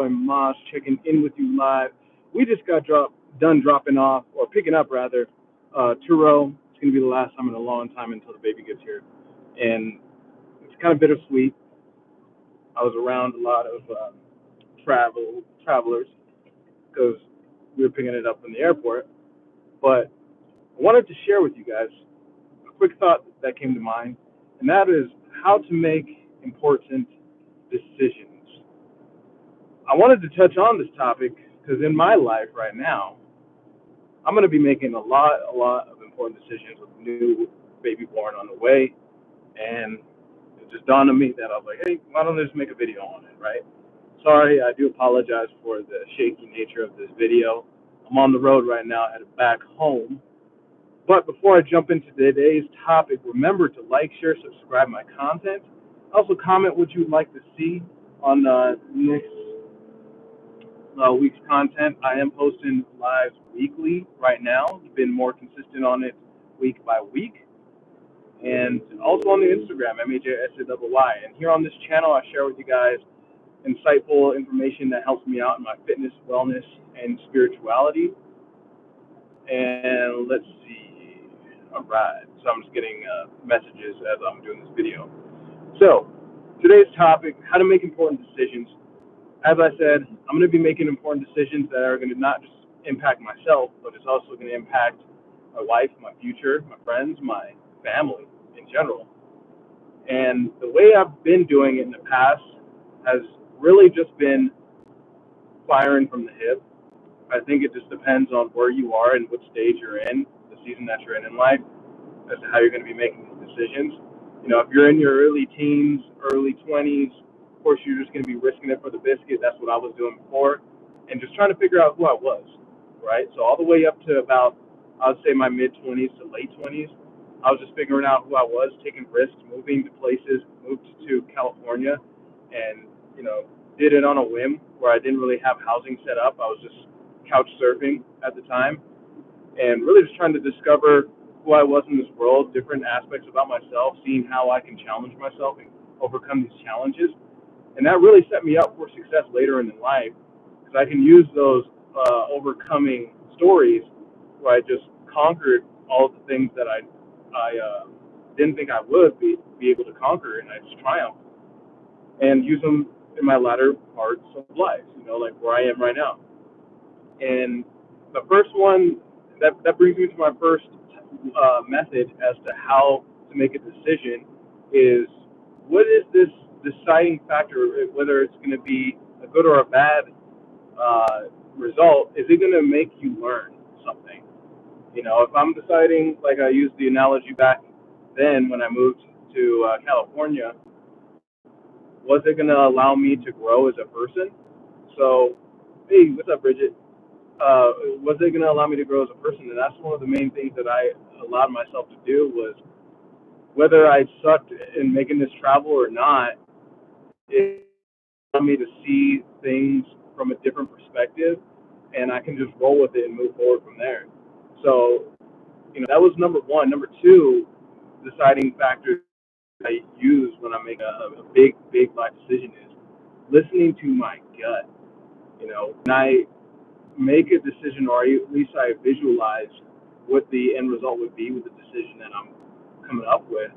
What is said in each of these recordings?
I'm Mosh checking in with you live. We just got done dropping off, or picking up rather, Turo. It's going to be the last time in a long time until the baby gets here. And it's kind of bittersweet. I was around a lot of travelers because we were picking it up in the airport. But I wanted to share with you guys a quick thought that came to mind, and that is how to make important decisions. I wanted to touch on this topic because in my life right now, I'm going to be making a lot of important decisions with a new baby born on the way, and it just dawned on me that I was like, hey, why don't I just make a video on it, right? Sorry, I do apologize for the shaky nature of this video. I'm on the road right now, headed back home. But before I jump into today's topic, remember to like, share, subscribe my content. Also, comment what you would like to see on next week's content. I am posting lives weekly right now. Been more consistent on it week by week. And also on the Instagram, MAJSAYY. And here on this channel, I share with you guys insightful information that helps me out in my fitness, wellness, and spirituality. And let's see. All right. So I'm just getting messages as I'm doing this video. So today's topic, how to make important decisions. As I said, I'm going to be making important decisions that are going to not just impact myself, but it's also going to impact my wife, my future, my friends, my family in general. And the way I've been doing it in the past has really just been firing from the hip. I think it just depends on where you are and what stage you're in, the season that you're in life, as to how you're going to be making these decisions. You know, if you're in your early teens, early 20s, of course, you're just going to be risking it for the biscuit. That's what I was doing before. And just trying to figure out who I was, right? So all the way up to about, I would say my mid-20s to late 20s, I was just figuring out who I was, taking risks, moving to places, moved to California, and, you know, did it on a whim where I didn't really have housing set up. I was just couch surfing at the time and really just trying to discover who I was in this world, different aspects about myself, seeing how I can challenge myself and overcome these challenges. And that really set me up for success later in life because I can use those overcoming stories where I just conquered all of the things that I didn't think I would be able to conquer, and I just triumphed and use them in my latter parts of life, you know, like where I am right now. And the first one, that brings me to my first method as to how to make a decision is what is this deciding factor, whether it's going to be a good or a bad result, is it going to make you learn something? You know, if I'm deciding, like I used the analogy back then when I moved to California, was it going to allow me to grow as a person? So, hey, what's up, Bridget? Was it going to allow me to grow as a person? And that's one of the main things that I allowed myself to do was whether I sucked in making this travel or not, it allowed me to see things from a different perspective, and I can just roll with it and move forward from there. So, you know, that was number one. Number two, deciding factor I use when I make a big life decision is listening to my gut. You know, when I make a decision, or at least I visualize what the end result would be with the decision that I'm coming up with,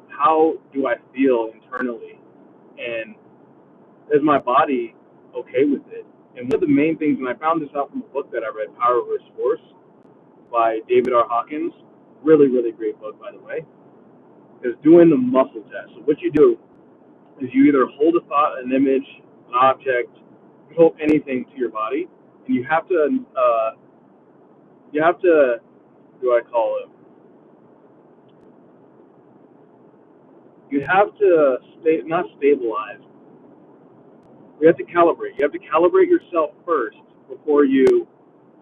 how do I feel internally? And is my body okay with it? And one of the main things, and I found this out from a book that I read, Power Over Force by David R. Hawkins, really great book, by the way, is doing the muscle test. So what you do is you either hold a thought, an image, an object, hold anything to your body, and you have to, do I call it? You have to not stabilize. You have to calibrate. You have to calibrate yourself first before you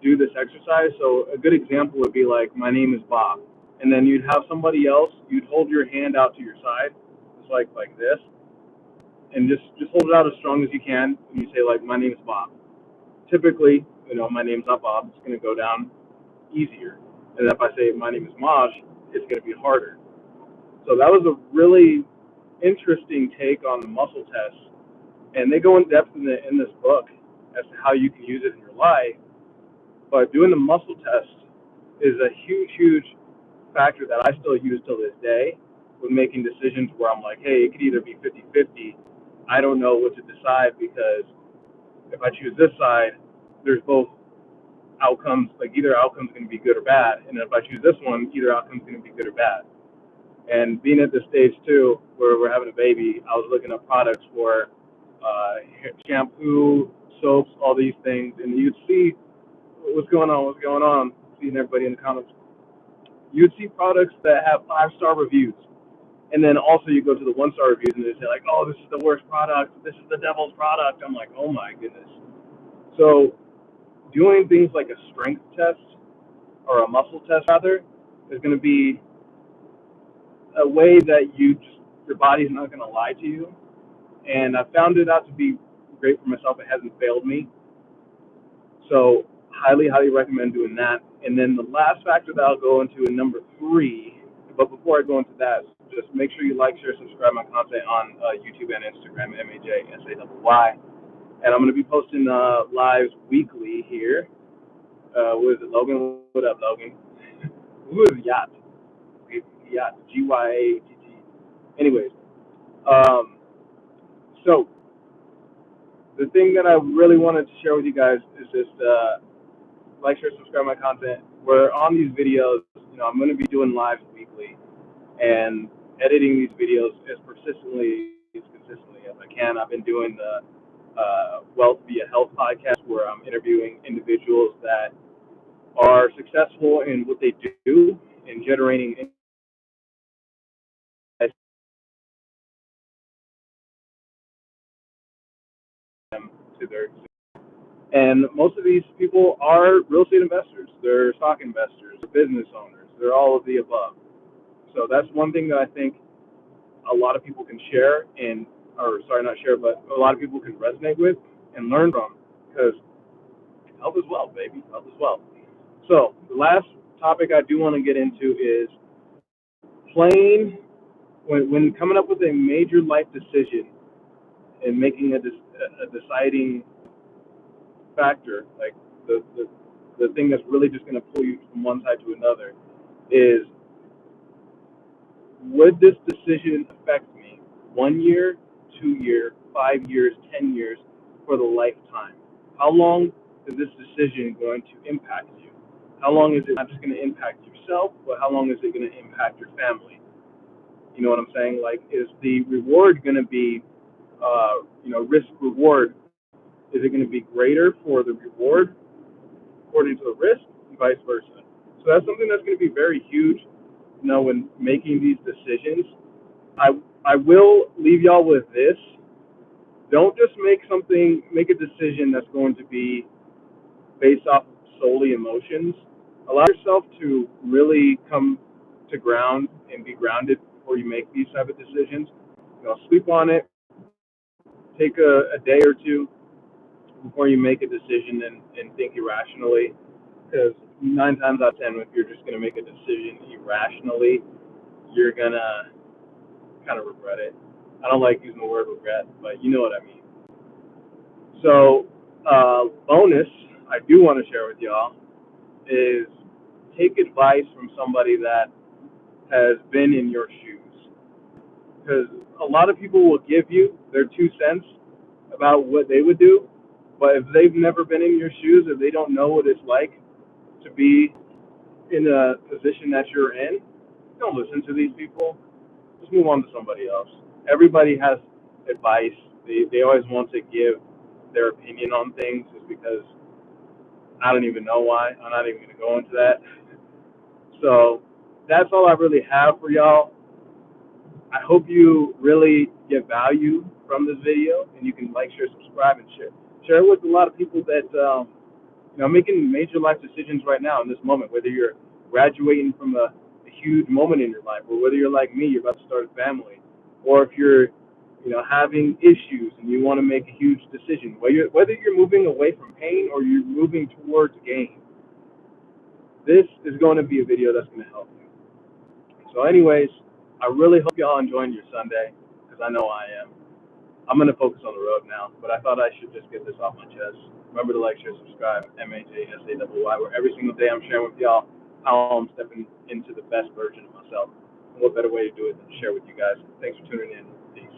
do this exercise. So a good example would be like, my name is Bob, and then you'd have somebody else. You'd hold your hand out to your side, just like this, and just hold it out as strong as you can. And you say like, my name is Bob. Typically, you know, my name's not Bob. It's going to go down easier. And if I say my name is Maj, it's going to be harder. So that was a really interesting take on the muscle test And they go in depth in this book as to how you can use it in your life. But doing the muscle test is a huge factor that I still use till this day with making decisions where I'm like, hey, it could either be 50-50. I don't know what to decide because if I choose this side, there's both outcomes, like either outcome's going to be good or bad. And if I choose this one, either outcome's going to be good or bad. And being at this stage too, where we're having a baby, I was looking up products for shampoo, soaps, all these things, and you'd see what's going on, seeing everybody in the comments. You'd see products that have 5-star reviews, and then also you go to the 1-star reviews and they say like, oh, this is the worst product, this is the devil's product. I'm like, oh my goodness. So doing things like a strength test or a muscle test rather is going to be a way that your body's not going to lie to you. And I found it out to be great for myself. It hasn't failed me. So highly recommend doing that. And then the last factor that I'll go into in number 3, but before I go into that, just make sure you like, share, subscribe my content on YouTube and Instagram, MAJSAYY. And I'm going to be posting lives weekly here. What is it, Logan? What up, Logan? Who is Yacht? Yacht, G-Y-A-T-T. Anyways, so the thing that I really wanted to share with you guys is just like, share, subscribe my content. We're on these videos. I'm going to be doing lives weekly and editing these videos as consistently as I can. I've been doing the Wealth Via Health podcast where I'm interviewing individuals that are successful in what they do and generating income to their. And most of these people are real estate investors. They're stock investors, they're business owners. They're all of the above. So that's one thing that I think a lot of people can share or sorry, not share, but a lot of people can resonate with and learn from, because health is wealth, baby. Health is wealth. So the last topic I do want to get into is playing when coming up with a major life decision and making a deciding factor, like the thing that's really just going to pull you from one side to another, is would this decision affect me 1 year, 2 year, 5 years, 10 years, for the lifetime? How long is this decision going to impact you? How long is it not just going to impact yourself, but how long is it going to impact your family? You know what I'm saying? Like, is the reward going to be, risk reward? Is it going to be greater for the reward according to the risk, and vice versa? So that's something that's going to be very huge, when making these decisions. I will leave y'all with this. Don't just make a decision that's going to be based off of solely emotions. Allow yourself to really come to ground and be grounded before you make these type of decisions. Sleep on it. Take a day or two before you make a decision and think irrationally. Because 9 times out of 10, if you're just going to make a decision irrationally, you're going to kind of regret it. I don't like using the word regret, but you know what I mean. So, bonus I do want to share with y'all is take advice from somebody that has been in your shoes. Because a lot of people will give you their 2 cents about what they would do, but if they've never been in your shoes, if they don't know what it's like to be in a position that you're in, don't listen to these people. Just move on to somebody else. Everybody has advice. They always want to give their opinion on things, just because I don't even know why. I'm not even going to go into that. So that's all I really have for y'all. I hope you really get value from this video, and you can like, share, subscribe, and share it with a lot of people that making major life decisions right now in this moment. Whether you're graduating from a huge moment in your life, or whether you're like me, you're about to start a family, or if you're having issues and you want to make a huge decision, whether you're moving away from pain or you're moving towards gain. This is going to be a video that's going to help you. So anyways, I really hope y'all enjoying your Sunday, because I know I am. I'm going to focus on the road now, but I thought I should just get this off my chest. Remember to like, share, subscribe, MAJSAWY, where every single day I'm sharing with y'all how I'm stepping into the best version of myself. And what better way to do it than to share with you guys? Thanks for tuning in. Peace.